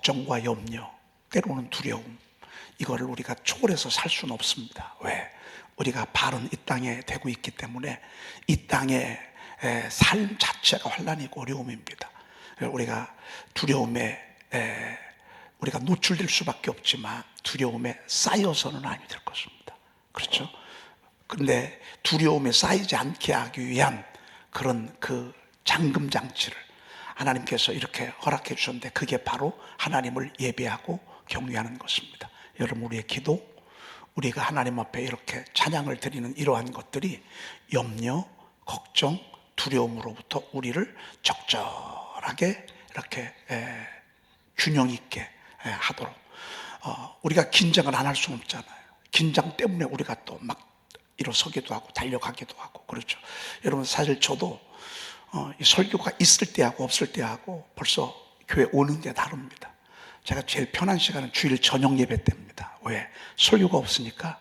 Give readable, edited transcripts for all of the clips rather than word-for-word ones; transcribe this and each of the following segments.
걱정과 염려, 때로는 두려움, 이거를 우리가 초월해서 살 수는 없습니다. 왜? 우리가 발은 이 땅에 대고 있기 때문에 이 땅의 삶 자체가 환난이고 어려움입니다. 우리가 두려움에 우리가 노출될 수밖에 없지만 두려움에 쌓여서는 아니 될 것입니다. 그렇죠? 그런데 두려움에 쌓이지 않게 하기 위한 그런 그 잠금 장치를 하나님께서 이렇게 허락해 주셨는데, 그게 바로 하나님을 예배하고 경외하는 것입니다. 여러분, 우리의 기도, 우리가 하나님 앞에 이렇게 찬양을 드리는 이러한 것들이 염려, 걱정, 두려움으로부터 우리를 적절하게 이렇게 균형 있게 하도록, 우리가 긴장을 안 할 수는 없잖아요. 긴장 때문에 우리가 또 막 일어서기도 하고 달려가기도 하고 그렇죠. 여러분, 사실 저도 이 설교가 있을 때하고 없을 때하고 벌써 교회 오는 게 다릅니다. 제가 제일 편한 시간은 주일 저녁 예배 때입니다. 왜? 설교가 없으니까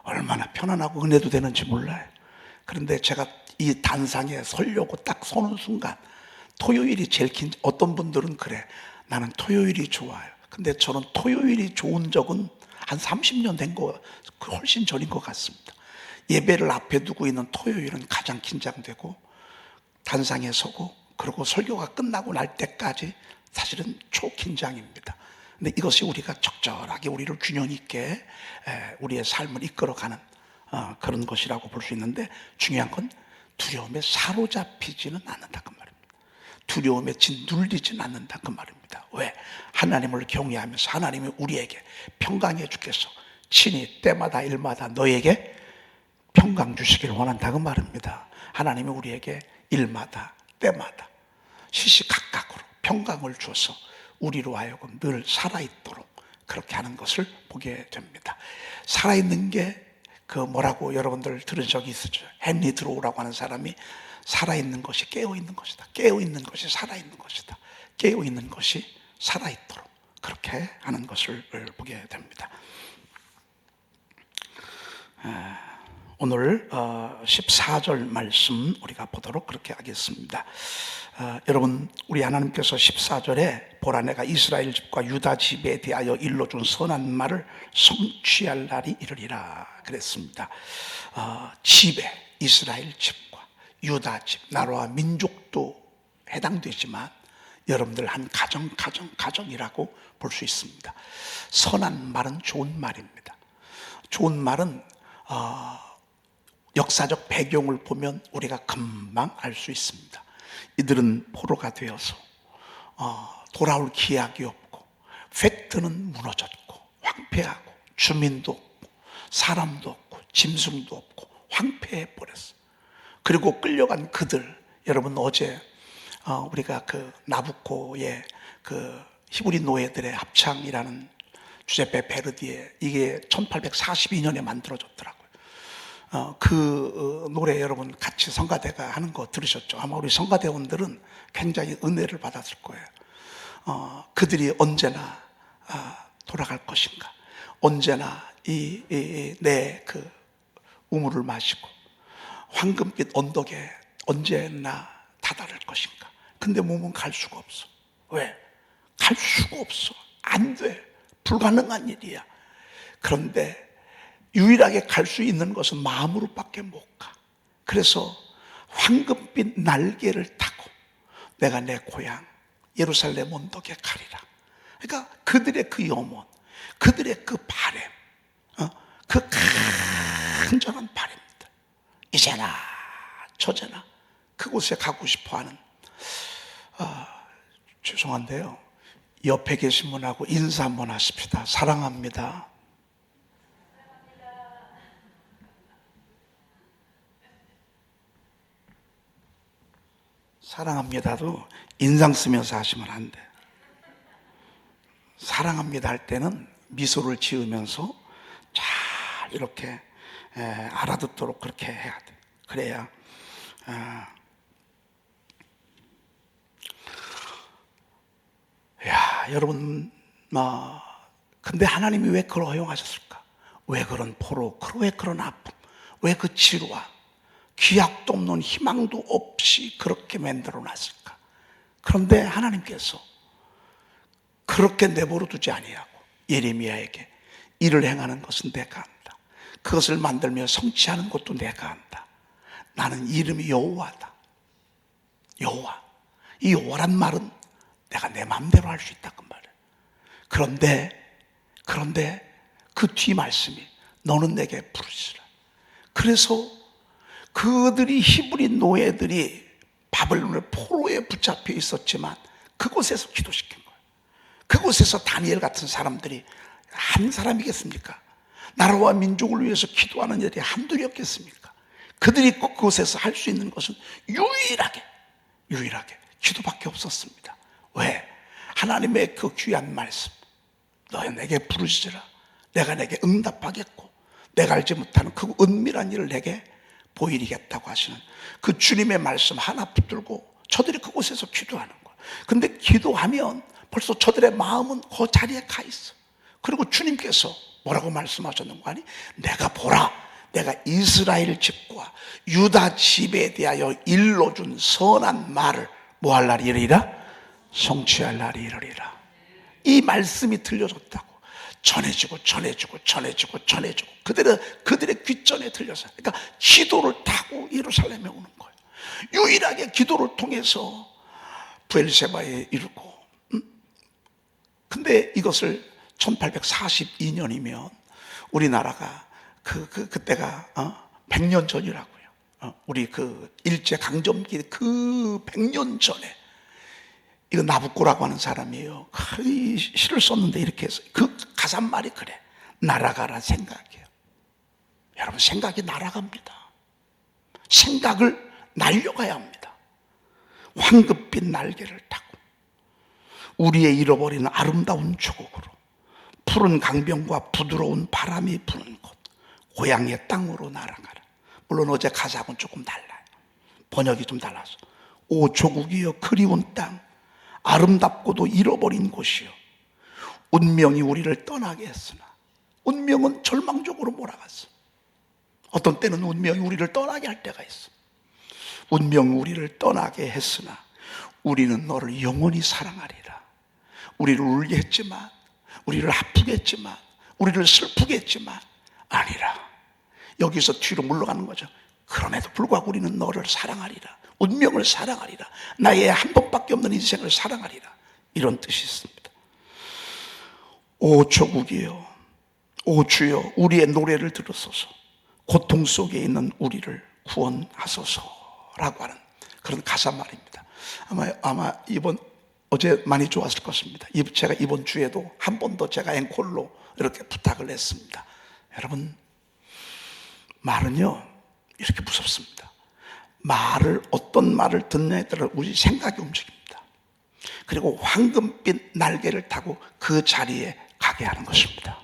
얼마나 편안하고 은혜도 되는지 몰라요. 그런데 제가 이 단상에 서려고 딱 서는 순간 토요일이 제일 어떤 분들은 그래, 나는 토요일이 좋아요. 근데 저는 토요일이 좋은 적은 한 30년 된 거 훨씬 전인 것 같습니다. 예배를 앞에 두고 있는 토요일은 가장 긴장되고 단상에 서고, 그리고 설교가 끝나고 날 때까지 사실은 초긴장입니다. 근데 이것이 우리가 적절하게 우리를 균형 있게 우리의 삶을 이끌어가는 그런 것이라고 볼 수 있는데, 중요한 건 두려움에 사로잡히지는 않는다 그 말입니다. 두려움에 짓눌리지는 않는다 그 말입니다. 왜? 하나님을 경외하면서 하나님이 우리에게 평강해 주께서 친히 때마다 일마다 너에게 평강 주시기를 원한다 그 말입니다. 하나님이 우리에게 일마다 때마다 시시각각으로 평강을 주어서 우리로 하여금 늘 살아있도록 그렇게 하는 것을 보게 됩니다. 살아있는 게 그 뭐라고 여러분들 들은 적이 있으죠? 헨리 드로우라고 하는 사람이 살아있는 것이 깨어있는 것이다, 깨어있는 것이 살아있는 것이다, 깨어있는 것이 살아있도록 그렇게 하는 것을 보게 됩니다. 오늘 14절 말씀 우리가 보도록 그렇게 하겠습니다. 여러분, 우리 하나님께서 14절에 보라, 내가 이스라엘 집과 유다 집에 대하여 일러준 선한 말을 성취할 날이 이르리라 그랬습니다. 집에, 이스라엘 집과 유다 집, 나라와 민족도 해당되지만 여러분들 한 가정이라고 볼 수 있습니다. 선한 말은 좋은 말입니다. 좋은 말은 역사적 배경을 보면 우리가 금방 알 수 있습니다. 이들은 포로가 되어서 돌아올 기약이 없고, 팩트는 무너졌고, 황폐하고, 주민도 없고, 사람도 없고, 짐승도 없고, 황폐해 버렸어. 그리고 끌려간 그들, 여러분 어제 우리가 그 나부코의 그 히브리 노예들의 합창이라는 주제페 베르디에, 이게 1842년에 만들어졌더라고요. 그 노래 여러분 같이 성가대가 하는 거 들으셨죠? 아마 우리 성가대원들은 굉장히 은혜를 받았을 거예요. 그들이 언제나 돌아갈 것인가, 언제나 내 그 우물을 마시고 황금빛 언덕에 언제나 다다를 것인가. 근데 몸은 갈 수가 없어. 왜? 갈 수가 없어. 안 돼. 불가능한 일이야. 그런데 유일하게 갈 수 있는 것은 마음으로밖에 못 가. 그래서 황금빛 날개를 타고 내가 내 고향 예루살렘 언덕에 가리라. 그러니까 그들의 그 염원, 그들의 그 바램, 그 간절한 바램입니다. 이제나 저제나 그곳에 가고 싶어하는, 죄송한데요, 옆에 계신 분하고 인사 한번 하십시다. 사랑합니다. 사랑합니다도 인상 쓰면서 하시면 안 돼. 사랑합니다 할 때는 미소를 지으면서 잘 이렇게 알아듣도록 그렇게 해야 돼. 그래야 여러분, 근데 하나님이 왜 그걸 허용하셨을까? 왜 그런 포로, 왜 그런 아픔, 왜 그 지루함, 기약도 없는 희망도 없이 그렇게 만들어 놨을까? 그런데 하나님께서 그렇게 내버려 두지 아니하고 예레미야에게 일을 행하는 것은 내가 한다. 그것을 만들며 성취하는 것도 내가 한다. 나는 이름이 여호와다. 여호와. 이 여호와란 말은 내가 내 마음대로 할 수 있다 그 말이에요. 그런데 그 뒤 말씀이 너는 내게 부르시라. 그래서 그들이 히브리 노예들이 바벨론의 포로에 붙잡혀 있었지만 그곳에서 기도시킨 거예요. 그곳에서 다니엘 같은 사람들이 한 사람이겠습니까? 나라와 민족을 위해서 기도하는 일이 한둘이었겠습니까? 그들이 그곳에서 할 수 있는 것은 유일하게 기도밖에 없었습니다. 왜? 하나님의 그 귀한 말씀, 너희 내게 부르시라. 내가 내게 응답하겠고 내가 알지 못하는 그 은밀한 일을 내게 보이리겠다고 하시는 그 주님의 말씀 하나 붙들고 저들이 그곳에서 기도하는 거예요. 근데 기도하면 벌써 저들의 마음은 그 자리에 가 있어. 그리고 주님께서 뭐라고 말씀하셨는 거 아니? 내가 보라, 내가 이스라엘 집과 유다 집에 대하여 일러준 선한 말을 뭐 할 날이 이르리라? 성취할 날이 이르리라. 이 말씀이 들려졌다고 전해지고 그들의 귓전에 들려서, 그러니까 기도를 타고 예루살렘에 오는 거예요. 유일하게 기도를 통해서 브엘세바에 이르고. 근데 이것을 1842년이면 우리나라가 그때가 100년 전이라고요. 우리 그 일제 강점기 그 100년 전에 이거 나부코라고 하는 사람이에요. 이 시를 썼는데 이렇게 해서 그 가사말이 그래. 날아가라 생각이에요. 여러분, 생각이 날아갑니다. 생각을 날려가야 합니다. 황급빛 날개를 타고 우리의 잃어버리는 아름다운 조국으로, 푸른 강변과 부드러운 바람이 부는 곳, 고향의 땅으로 날아가라. 물론 어제 가사하고는 조금 달라요. 번역이 좀 달라서. 오 조국이여, 그리운 땅, 아름답고도 잃어버린 곳이요, 운명이 우리를 떠나게 했으나. 운명은 절망적으로 몰아갔어. 어떤 때는 운명이 우리를 떠나게 할 때가 있어. 운명이 우리를 떠나게 했으나 우리는 너를 영원히 사랑하리라. 우리를 울게 했지만, 우리를 아프게 했지만, 우리를 슬프게 했지만 아니라. 여기서 뒤로 물러가는 거죠. 그럼에도 불구하고 우리는 너를 사랑하리라. 운명을 사랑하리라. 나의 한 번밖에 없는 인생을 사랑하리라. 이런 뜻이 있습니다. 오 조국이여, 오 주여, 우리의 노래를 들으소서. 고통 속에 있는 우리를 구원하소서라고 하는 그런 가사 말입니다. 아마 어제 많이 좋았을 것입니다. 제가 이번 주에도 한 번 더 제가 앵콜로 이렇게 부탁을 했습니다. 여러분, 말은요 이렇게 무섭습니다. 어떤 말을 듣느냐에 따라 우리 생각이 움직입니다. 그리고 황금빛 날개를 타고 그 자리에 가게 하는 것입니다.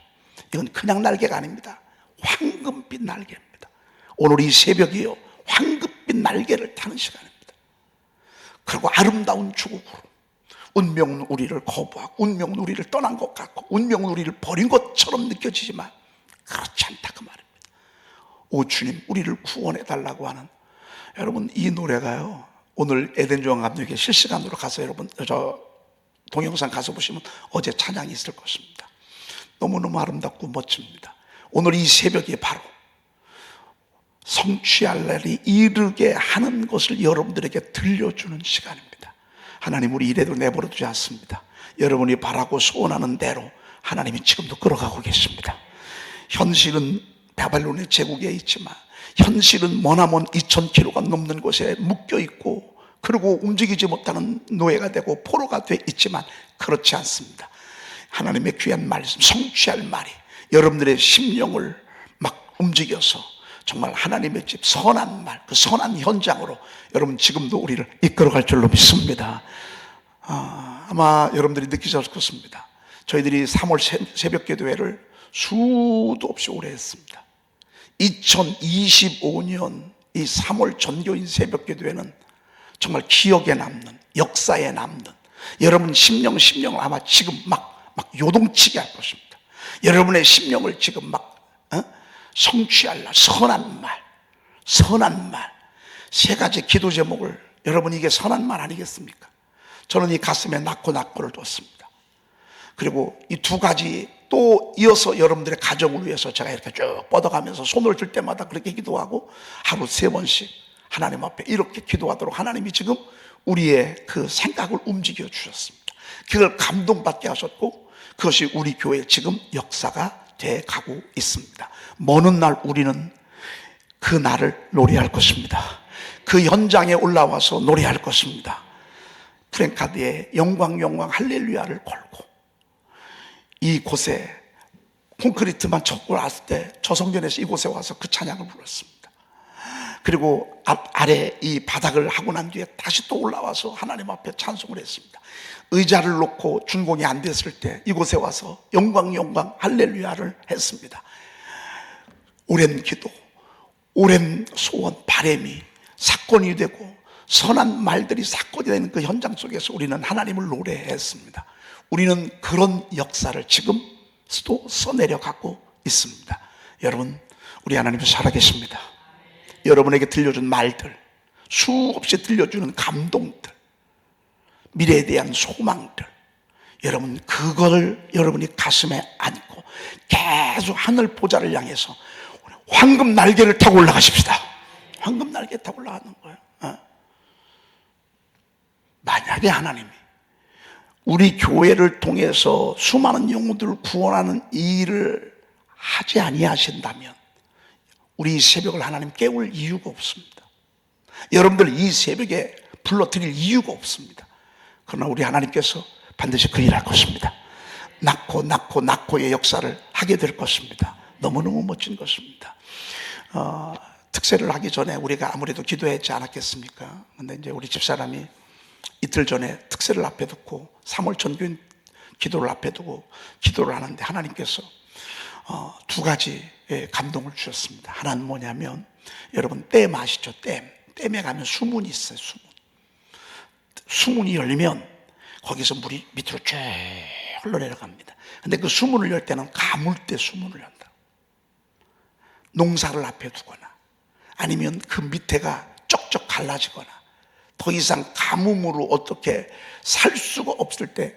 이건 그냥 날개가 아닙니다. 황금빛 날개입니다. 오늘 이 새벽이요, 황금빛 날개를 타는 시간입니다. 그리고 아름다운 조국으로, 운명은 우리를 거부하고 운명은 우리를 떠난 것 같고 운명은 우리를 버린 것처럼 느껴지지만 그렇지 않다 그 말입니다. 오 주님, 우리를 구원해 달라고 하는. 여러분, 이 노래가요, 오늘 에덴조항 감독에게 실시간으로 가서 여러분 저 동영상 가서 보시면 어제 찬양이 있을 것입니다. 너무너무 아름답고 멋집니다. 오늘 이 새벽에 바로 성취할 날이 이르게 하는 것을 여러분들에게 들려주는 시간입니다. 하나님, 우리 이래도 내버려 두지 않습니다. 여러분이 바라고 소원하는 대로 하나님이 지금도 끌어가고 계십니다. 현실은 바벨론의 제국에 있지만, 현실은 머나먼 2000km가 넘는 곳에 묶여 있고, 그리고 움직이지 못하는 노예가 되고 포로가 돼 있지만 그렇지 않습니다. 하나님의 귀한 말씀, 성취할 말이 여러분들의 심령을 막 움직여서 정말 하나님의 집 선한 말, 그 선한 현장으로 여러분 지금도 우리를 이끌어갈 줄로 믿습니다. 아마 여러분들이 느끼셨을 것입니다. 저희들이 3월 새벽기도회를 수도 없이 오래 했습니다. 2025년 이 3월 전교인 새벽기도회는 정말 기억에 남는, 역사에 남는, 여러분 심령을 아마 지금 막 요동치게 할 것입니다. 여러분의 심령을 지금 성취할 날, 선한 말, 세 가지 기도 제목을, 여러분 이게 선한 말 아니겠습니까? 저는 이 가슴에 낙고를 뒀습니다. 그리고 이 두 가지 또 이어서 여러분들의 가정을 위해서 제가 이렇게 쭉 뻗어가면서 손을 들 때마다 그렇게 기도하고 하루 3번씩 하나님 앞에 이렇게 기도하도록 하나님이 지금 우리의 그 생각을 움직여 주셨습니다. 그걸 감동받게 하셨고 그것이 우리 교회에 지금 역사가 돼 가고 있습니다. 먼 훗날 우리는 그 날을 노래할 것입니다. 그 현장에 올라와서 노래할 것입니다. 프랭카드의 영광 영광 할렐루야를 걸고 이곳에 콘크리트만 쳤고 왔을 때 저 성전에서 이곳에 와서 그 찬양을 불렀습니다. 그리고 아래 이 바닥을 하고 난 뒤에 다시 또 올라와서 하나님 앞에 찬송을 했습니다. 의자를 놓고 준공이 안 됐을 때 이곳에 와서 영광 영광 할렐루야를 했습니다. 오랜 기도, 오랜 소원, 바람이 사건이 되고 선한 말들이 사건이 되는 그 현장 속에서 우리는 하나님을 노래했습니다. 우리는 그런 역사를 지금도 써내려가고 있습니다. 여러분, 우리 하나님은 살아계십니다. 여러분에게 들려준 말들, 수없이 들려주는 감동들, 미래에 대한 소망들, 여러분 그걸 여러분이 가슴에 안고 계속 하늘 보좌를 향해서 황금 날개를 타고 올라가십시다. 황금 날개 타고 올라가는 거예요. 만약에 하나님이 우리 교회를 통해서 수많은 영혼들을 구원하는 일을 하지 아니하신다면 우리 이 새벽을 하나님 깨울 이유가 없습니다. 여러분들 이 새벽에 불러드릴 이유가 없습니다. 그러나 우리 하나님께서 반드시 그 일을 할 것입니다. 낳고의 역사를 하게 될 것입니다. 너무너무 멋진 것입니다. 특세를 하기 전에 우리가 아무래도 기도했지 않았겠습니까? 근데 이제 우리 집사람이 이틀 전에 특세를 앞에 두고 3월 전교인 기도를 앞에 두고 기도를 하는데 하나님께서 두 가지 감동을 주셨습니다. 하나는 뭐냐면 여러분 댐 아시죠? 댐에 가면 수문이 있어요. 수문이 열리면 거기서 물이 밑으로 쭉 흘러내려갑니다. 근데 그 수문을 열 때는 가물대 수문을 연다. 농사를 앞에 두거나 아니면 그 밑에가 쩍쩍 갈라지거나 더 이상 가뭄으로 어떻게 살 수가 없을 때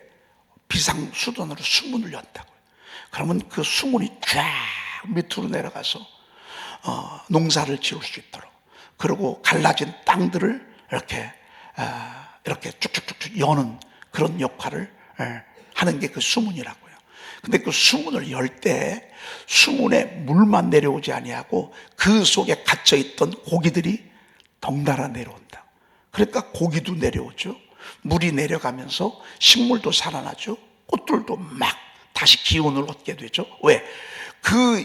비상수단으로 수문을 연다고요. 그러면 그 수문이 쫙 밑으로 내려가서 농사를 지을 수 있도록, 그리고 갈라진 땅들을 이렇게 쭉쭉쭉쭉 여는 그런 역할을 하는 게 그 수문이라고요. 근데 그 수문을 열 때 수문에 물만 내려오지 아니하고 그 속에 갇혀있던 고기들이 덩달아 내려온다. 그러니까 고기도 내려오죠. 물이 내려가면서 식물도 살아나죠. 꽃들도 막 다시 기운을 얻게 되죠. 왜?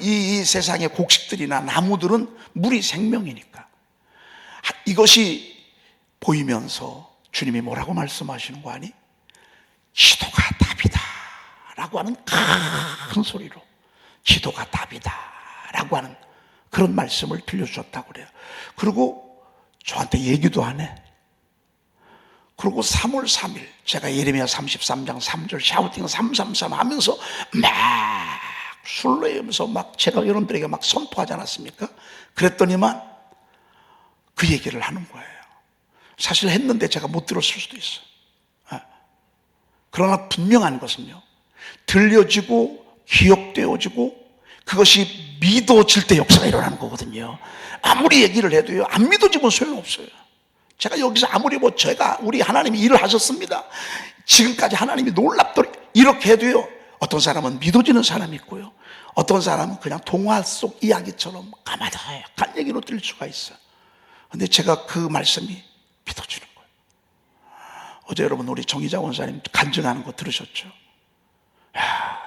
이 세상의 곡식들이나 나무들은 물이 생명이니까. 이것이 보이면서 주님이 뭐라고 말씀하시는 거 아니? 기도가 답이다 라고 하는 큰 소리로 기도가 답이다 라고 하는 그런 말씀을 들려주셨다고 그래요. 그리고 저한테 얘기도 안 해. 그리고 3월 3일 제가 예레미야 33장 3절 샤우팅 333 하면서 막 술래면서 막 제가 여러분들에게 막 선포하지 않았습니까? 그랬더니만 그 얘기를 하는 거예요. 사실 했는데 제가 못 들었을 수도 있어요. 그러나 분명한 것은요, 들려지고 기억되어지고 그것이 믿어질 때 역사가 일어나는 거거든요. 아무리 얘기를 해도요, 안 믿어지면 소용없어요. 제가 여기서 아무리 우리 하나님이 일을 하셨습니다, 지금까지 하나님이 놀랍도록 이렇게 해도요, 어떤 사람은 믿어지는 사람이 있고요, 어떤 사람은 그냥 동화 속 이야기처럼 까마득한 얘기로 들릴 수가 있어요. 근데 제가 그 말씀이 믿어지는 거예요. 어제 여러분 우리 정의자 원사님 간증하는 거 들으셨죠?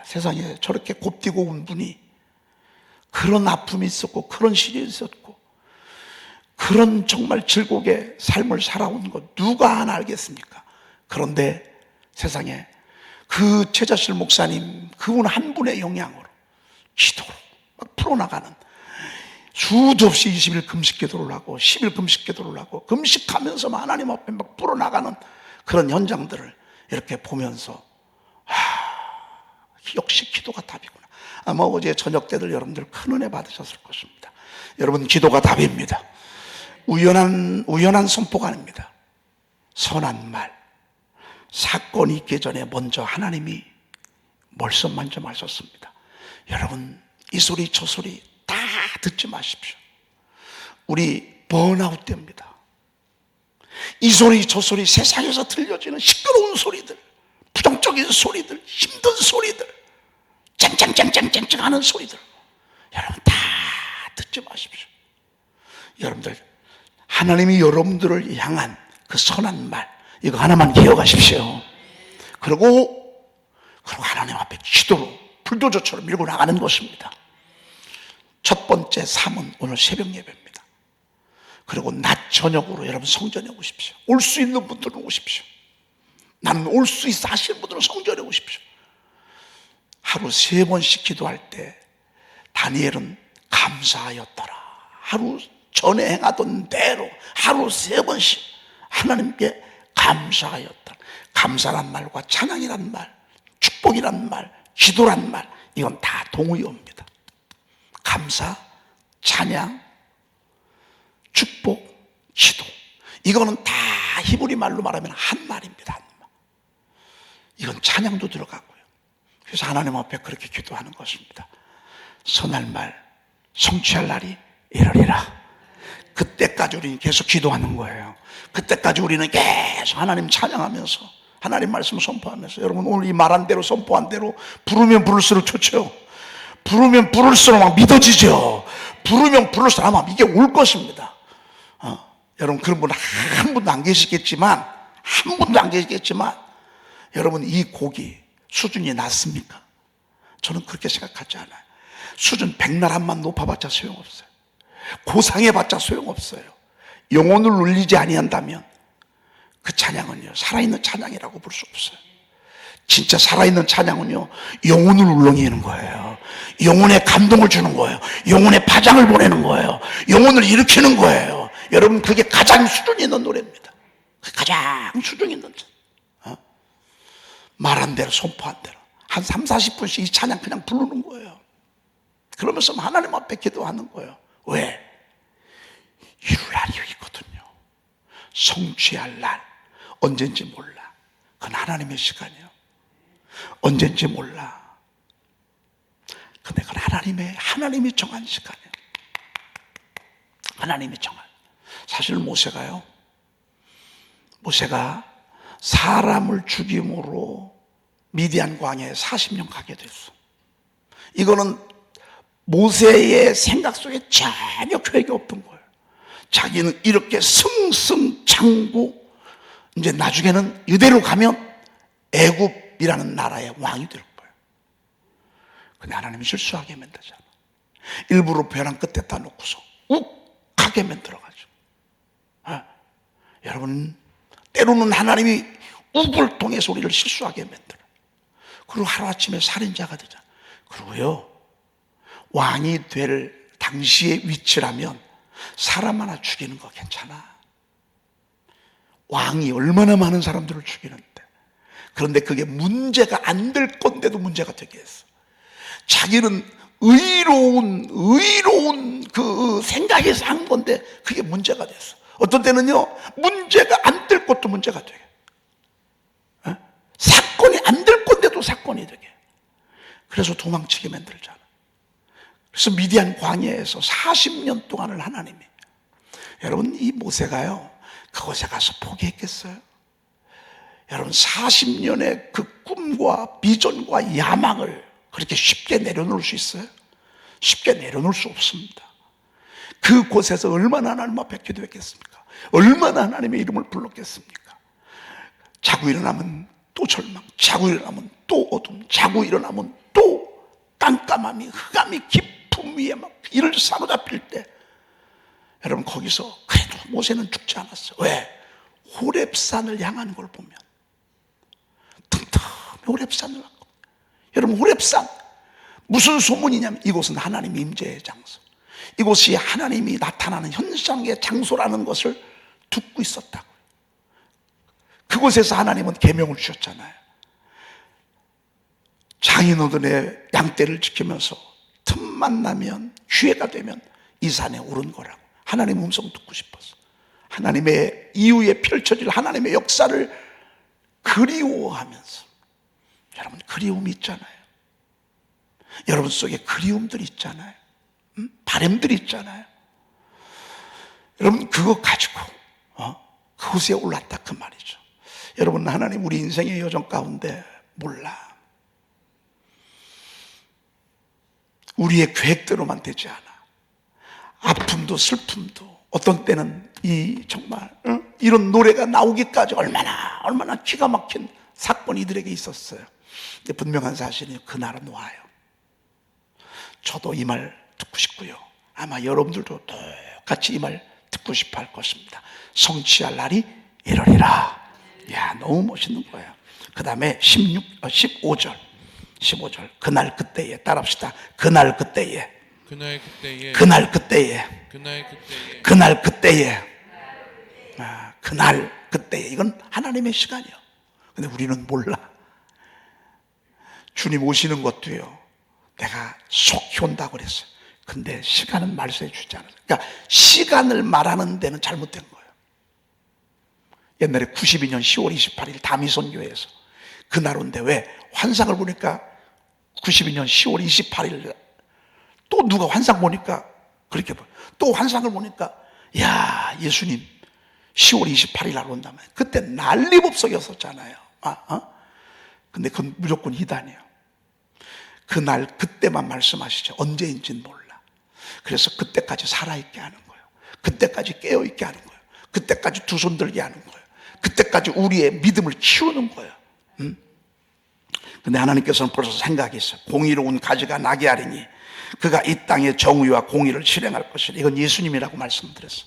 세상에 저렇게 곱디고 온 분이 그런 아픔이 있었고 그런 시련이 있었고 그런 정말 즐겁게 삶을 살아온 것 누가 하나 알겠습니까? 그런데 세상에 그 최자실 목사님 그분 한 분의 영향으로 기도로 막 풀어나가는, 수도 없이 20일 금식 기도를 하고 10일 금식 기도를 하고 금식하면서 하나님 앞에 막 풀어나가는 그런 현장들을 이렇게 보면서 역시 기도가 답이구나. 아마 어제 저녁 때들 여러분들 큰 은혜 받으셨을 것입니다. 여러분, 기도가 답입니다. 우연한 선포가 아닙니다. 선한 말, 사건이 있기 전에 먼저 하나님이 말씀하셨습니다. 여러분, 이 소리 저 소리 다 듣지 마십시오. 우리 번아웃 됩니다. 이 소리 저 소리, 세상에서 들려지는 시끄러운 소리들, 부정적인 소리들, 힘든 소리들, 쨍쨍쨍쨍쨍쨍 하는 소리들, 여러분 다 듣지 마십시오. 여러분들, 하나님이 여러분들을 향한 그 선한 말, 이거 하나만 기억하십시오. 그리고 하나님 앞에 기도로 불도저처럼 밀고 나가는 것입니다. 첫 번째 삶은 오늘 새벽 예배입니다. 그리고 낮 저녁으로 여러분 성전에 오십시오. 올 수 있는 분들은 오십시오. 나는 올 수 있어 하시는 분들은 성전에 오십시오. 하루 3번씩 기도할 때 다니엘은 감사하였더라. 하루 전에 행하던 대로 하루 3번씩 하나님께 감사하였다. 감사란 말과 찬양이란 말, 축복이란 말, 기도란 말, 이건 다 동의어입니다. 감사, 찬양, 축복, 기도, 이거는 다 히브리 말로 말하면 한 말입니다. 한 말. 이건 찬양도 들어가고요. 그래서 하나님 앞에 그렇게 기도하는 것입니다. 선할 말 성취할 날이 이르리라. 그때까지 우리는 계속 기도하는 거예요. 그때까지 우리는 계속 하나님 찬양하면서 하나님 말씀 선포하면서, 여러분 오늘 이 말한 대로 선포한 대로 부르면 부를수록 좋죠. 부르면 부를수록 막 믿어지죠. 부르면 부를수록 아마 이게 올 것입니다. 여러분 그런 분 한 분도 안 계시겠지만, 여러분 이 곡이 수준이 낮습니까? 저는 그렇게 생각하지 않아요. 수준 백나란만 높아봤자 소용없어요. 고상해봤자 소용없어요. 영혼을 울리지 아니한다면 그 찬양은요 살아있는 찬양이라고 볼 수 없어요. 진짜 살아있는 찬양은요 영혼을 울렁이는 거예요. 영혼에 감동을 주는 거예요. 영혼에 파장을 보내는 거예요. 영혼을 일으키는 거예요. 여러분 그게 가장 수준 있는 노래입니다. 가장 수준 있는 말한 대로 선포한 대로 한 3, 40분씩 이 찬양 그냥 부르는 거예요. 그러면서 하나님 앞에 기도하는 거예요. 왜? 이룰 날이 있거든요. 성취할 날 언젠지 몰라. 그건 하나님의 시간이에요. 언젠지 몰라. 근데 그건 하나님이 정한 시간이에요. 하나님이 정한. 사실 모세가 사람을 죽임으로 미디안 광야에 40년 가게 됐어. 이거는 모세의 생각 속에 전혀 계획이 없던 거예요. 자기는 이렇게 승승장구, 이제 나중에는 이대로 가면 애굽이라는 나라의 왕이 될 거예요. 근데 하나님이 실수하게 만들잖아. 일부러 벼랑 끝에다 놓고서 욱하게 만들어가죠. 여러분 때로는 하나님이 욱을 통해서 우리를 실수하게 만들어. 그리고 하루아침에 살인자가 되잖아. 그리고요 왕이 될 당시의 위치라면 사람 하나 죽이는 거 괜찮아. 왕이 얼마나 많은 사람들을 죽이는데. 그런데 그게 문제가 안 될 건데도 문제가 되게 했어. 자기는 의로운 그 생각에서 한 건데 그게 문제가 됐어. 어떤 때는요 문제가 안 될 것도 문제가 되게, 사건이 안 될 건데도 사건이 되게. 그래서 도망치게 만들잖아. 그래서 미디안 광야에서 40년 동안을 하나님이, 여러분 이 모세가요 그곳에 가서 포기했겠어요? 여러분 40년의 그 꿈과 비전과 야망을 그렇게 쉽게 내려놓을 수 있어요? 쉽게 내려놓을 수 없습니다. 그곳에서 얼마나 하나님 앞에 기도했겠습니까? 얼마나 하나님의 이름을 불렀겠습니까? 자고 일어나면 또 절망, 자고 일어나면 또 어둠, 자고 일어나면 또 깜깜함이, 흑암이 깊음 위에 막 이를 사로잡힐 때, 여러분 거기서 그래도 모세는 죽지 않았어요. 왜? 호렙산을 향하는 걸 보면 틈틈이 호렙산을 갖고. 여러분 호렙산 무슨 소문이냐면 이곳은 하나님 임재의 장소, 이곳이 하나님이 나타나는 현상의 장소라는 것을 듣고 있었다고요. 그곳에서 하나님은 계명을 주셨잖아요. 장인어른의 양떼를 지키면서 틈만 나면, 기회가 되면 이 산에 오른 거라고. 하나님 음성 듣고 싶었어. 하나님의 이후에 펼쳐질 하나님의 역사를 그리워하면서. 여러분 그리움이 있잖아요. 여러분 속에 그리움들이 있잖아요. 바램들이 있잖아요. 여러분 그거 가지고 그곳에 올랐다 그 말이죠. 여러분 하나님 우리 인생의 여정 가운데 몰라. 우리의 계획대로만 되지 않아. 아픔도 슬픔도 어떤 때는 이 정말 이런 노래가 나오기까지 얼마나 기가 막힌 사건이 이들에게 있었어요. 근데 분명한 사실이 그날은 와요. 저도 이 말 듣고 싶고요. 아마 여러분들도 똑같이 이 말 듣고 싶어 할 것입니다. 성취할 날이 이러리라. 야, 너무 멋있는 거예요. 그 다음에 15절 그날 그때에 따라합시다. 그날 그때에 그날 그때에 그날 그때에 그날 그때에 이건 하나님의 시간이요. 근데 우리는 몰라. 주님 오시는 것도요, 내가 속히 온다고 그랬어요. 근데 시간은 말씀해 주지 않았어요. 그러니까 시간을 말하는 데는 잘못된 거예요. 옛날에 92년 10월 28일 다미선교회에서 그날 온데 왜 환상을 보니까 92년 10월 28일 또 누가 환상 보니까 그렇게 보여. 또 환상을 보니까 야, 예수님 10월 28일 날 온다면 그때 난리법석이었었잖아요. 근데 그건 무조건 이단이에요. 그날 그때만 말씀하시죠. 언제인지는 몰라. 그래서 그때까지 살아있게 하는 거예요. 그때까지 깨어있게 하는 거예요. 그때까지 두 손 들게 하는 거예요. 그때까지 우리의 믿음을 키우는 거예요. 근데 하나님께서는 벌써 생각이 있어요. 공의로운 가지가 나게 하리니 그가 이 땅의 정의와 공의를 실행할 것이라. 이건 예수님이라고 말씀드렸어요.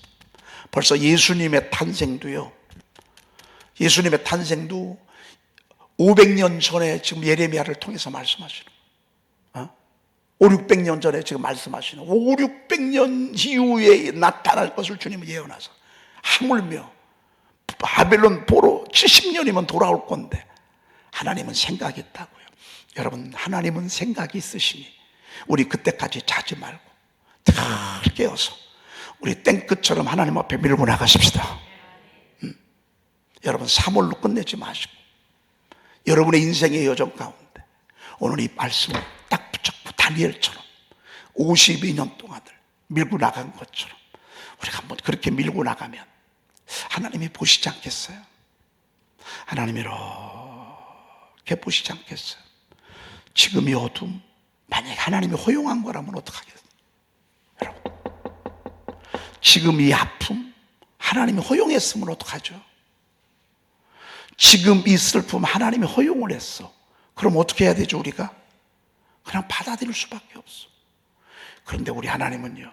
벌써 예수님의 탄생도요, 예수님의 탄생도 500년 전에 지금 예레미야를 통해서 말씀하시는 거예요. 5, 600년 전에 지금 말씀하시는 5, 600년 이후에 나타날 것을 주님은 예언하셔서 하물며 바벨론 포로 70년이면 돌아올 건데 하나님은 생각이 있다고요. 여러분 하나님은 생각이 있으시니 우리 그때까지 자지 말고 다 깨어서 우리 땡끝처럼 하나님 앞에 밀고 나가십시다. 여러분 3월로 끝내지 마시고 여러분의 인생의 여정 가운데 오늘 이 말씀을 딱 붙잡고 다니엘처럼 52년 동안을 밀고 나간 것처럼 우리가 한번 그렇게 밀고 나가면 하나님이 보시지 않겠어요? 하나님이 이렇게 보시지 않겠어요? 지금 이 어둠 만약에 하나님이 허용한 거라면 어떡하겠어요? 여러분 지금 이 아픔 하나님이 허용했으면 어떡하죠? 지금 이 슬픔 하나님이 허용을 했어. 그럼 어떻게 해야 되죠? 우리가 그냥 받아들일 수밖에 없어. 그런데 우리 하나님은요,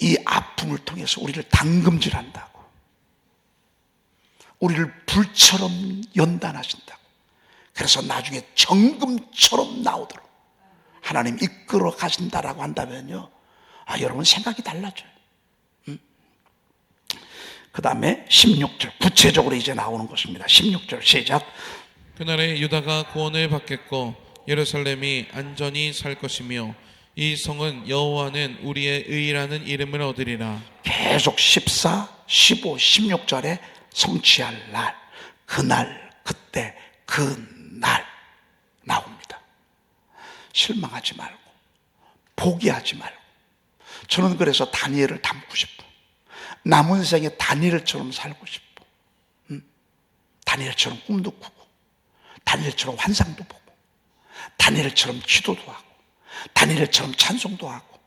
이 아픔을 통해서 우리를 담금질한다고, 우리를 불처럼 연단하신다고, 그래서 나중에 정금처럼 나오도록 하나님 이끌어 가신다라고 한다면요, 여러분 생각이 달라져요. 그 다음에 16절 구체적으로 이제 나오는 것입니다. 16절 시작. 그날에 유다가 구원을 받겠고 예루살렘이 안전히 살 것이며 이 성은 여호와는 우리의 의라는 이름을 얻으리라. 계속 14, 15, 16절에 성취할 날, 그날, 그때, 그날 나옵니다. 실망하지 말고 포기하지 말고. 저는 그래서 다니엘을 닮고 싶어. 남은 생에 다니엘처럼 살고 싶어. 다니엘처럼 꿈도 꾸고, 다니엘처럼 환상도 보고, 다니엘처럼 기도도 하고, 다니엘처럼 찬송도 하고,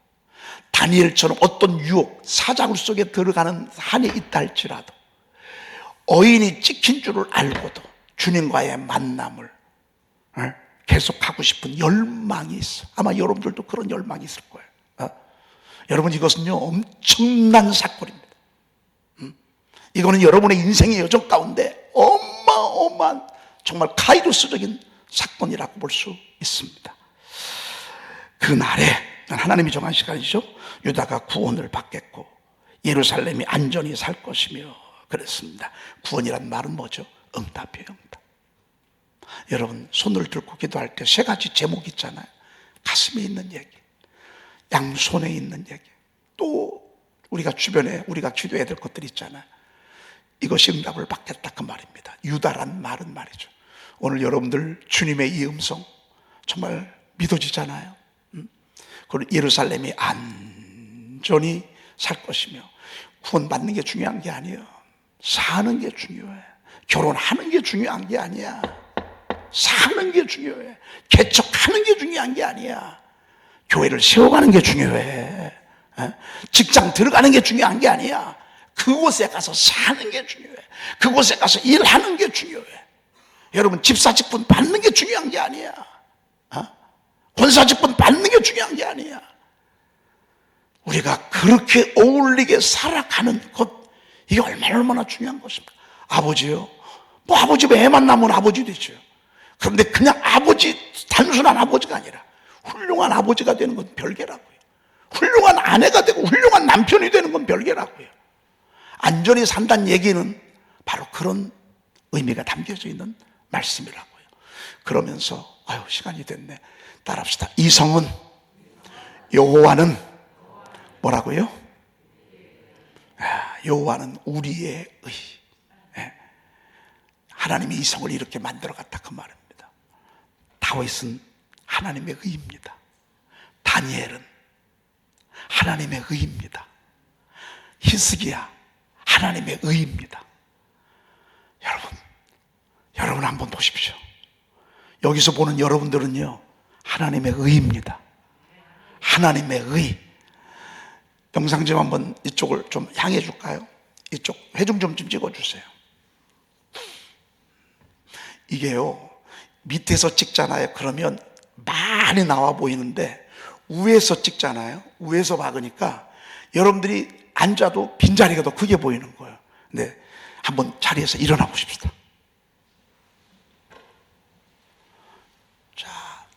다니엘처럼 어떤 유혹, 사자굴 속에 들어가는 한이 있다 할지라도 어인이 찍힌 줄을 알고도 주님과의 만남을 계속하고 싶은 열망이 있어. 아마 여러분들도 그런 열망이 있을 거예요. 여러분 이것은요 엄청난 사건입니다. 이거는 여러분의 인생의 여정 가운데 어마어마한 정말 카이로스적인 사건이라고 볼 수 있습니다. 그날에 하나님이 정한 시간이죠. 유다가 구원을 받겠고 예루살렘이 안전히 살 것이며 그랬습니다. 구원이란 말은 뭐죠? 응답이에요. 응답. 여러분 손을 들고 기도할 때 세 가지 제목이 있잖아요. 가슴에 있는 얘기, 양손에 있는 얘기, 또 우리가 주변에 우리가 기도해야 될 것들이 있잖아요. 이것이 응답을 받겠다 그 말입니다. 유다란 말은 말이죠. 오늘 여러분들 주님의 이 음성 정말 믿어지잖아요. 그리고 예루살렘이 안전히 살 것이며, 구원받는 게 중요한 게 아니에요. 사는 게 중요해. 결혼하는 게 중요한 게 아니야. 사는 게 중요해. 개척하는 게 중요한 게 아니야. 교회를 세워가는 게 중요해. 직장 들어가는 게 중요한 게 아니야. 그곳에 가서 사는 게 중요해. 그곳에 가서 일하는 게 중요해. 여러분, 집사직분 받는 게 중요한 게 아니야. 권사직분 받는 게 중요한 게 아니야. 우리가 그렇게 어울리게 살아가는 것, 이게 얼마나 중요한 것입니까? 아버지요? 뭐 아버지 애만 낳으면 아버지 되죠. 그런데 그냥 아버지, 단순한 아버지가 아니라 훌륭한 아버지가 되는 건 별개라고요. 훌륭한 아내가 되고 훌륭한 남편이 되는 건 별개라고요. 안전히 산다는 얘기는 바로 그런 의미가 담겨져 있는 말씀이라고요. 그러면서 시간이 됐네. 따라합시다. 이 성은, 여호와는 뭐라고요? 여호와는 우리의 의. 하나님이 이 성을 이렇게 만들어갔다, 그 말입니다. 다윗은 하나님의 의입니다. 다니엘은 하나님의 의입니다. 히스기야 하나님의 의입니다. 여러분 한번 보십시오. 여기서 보는 여러분들은요, 하나님의 의입니다. 하나님의 의. 영상 좀 한번 이쪽을 좀 향해 줄까요? 이쪽 회중 좀 찍어주세요. 이게요, 밑에서 찍잖아요. 그러면 많이 나와 보이는데 위에서 찍잖아요. 위에서 박으니까 여러분들이 앉아도 빈자리가 더 크게 보이는 거예요. 네, 한번 자리에서 일어나 보십시다. 자,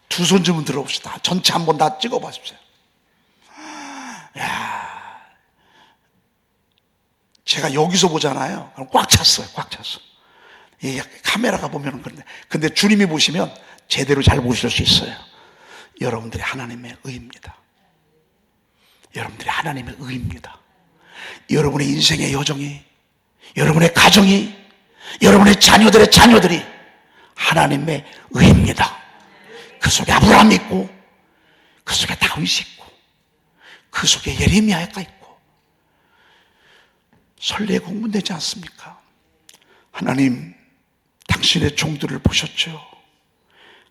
두 손 좀 들어봅시다. 전체 한번 다 찍어 보십시오. 야, 제가 여기서 보잖아요. 그럼 꽉 찼어요. 꽉 찼어. 이 카메라가 보면 그런데, 근데 주님이 보시면 제대로 잘 보실 수 있어요. 여러분들이 하나님의 의입니다. 여러분들이 하나님의 의입니다. 여러분의 인생의 여정이, 여러분의 가정이, 여러분의 자녀들의 자녀들이 하나님의 의입니다. 그 속에 아브라함이 있고, 그 속에 다윗이 있고, 그 속에 예레미야가 있고, 설레 공분되지 않습니까? 하나님, 당신의 종들을 보셨죠?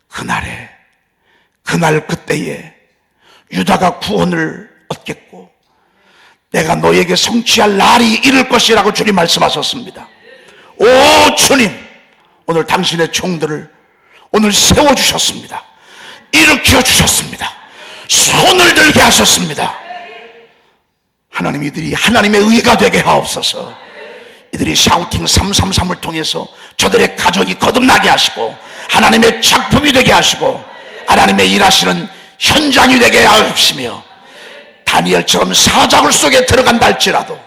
그날 그때에 유다가 구원을 얻겠고 내가 너에게 성취할 날이 이를 것이라고 주님 말씀하셨습니다. 오 주님, 오늘 당신의 종들을 오늘 세워주셨습니다. 일으켜 주셨습니다. 손을 들게 하셨습니다. 하나님, 이들이 하나님의 의가 되게 하옵소서. 이들이 샤우팅 333을 통해서 저들의 가정이 거듭나게 하시고 하나님의 작품이 되게 하시고 하나님의 일하시는 현장이 되게 하옵시며, 다니엘처럼 사자굴 속에 들어간다 할지라도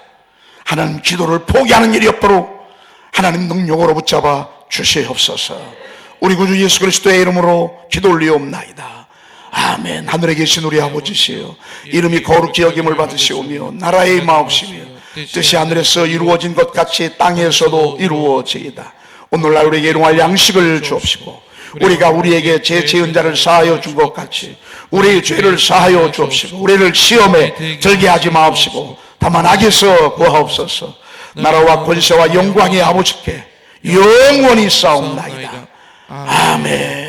하나님 기도를 포기하는 일이 없도록 하나님 능력으로 붙잡아 주시옵소서. 우리 구주 예수 그리스도의 이름으로 기도 올리옵나이다. 아멘. 하늘에 계신 우리 아버지시여, 이름이 거룩히 여김을 받으시오며 나라의 마옵시며 뜻이 하늘에서 이루어진 것 같이 땅에서도 이루어지이다. 오늘날 우리에게 일용할 양식을 주옵시고 우리가 우리에게 제 지은 자를 사하여 준 것 같이 우리의 죄를 사하여 주옵시고 우리를 시험에 들게 하지 마옵시고 다만 악에서 구하옵소서. 나라와 권세와 영광의 아버지께 영원히 싸움나이다. 아멘.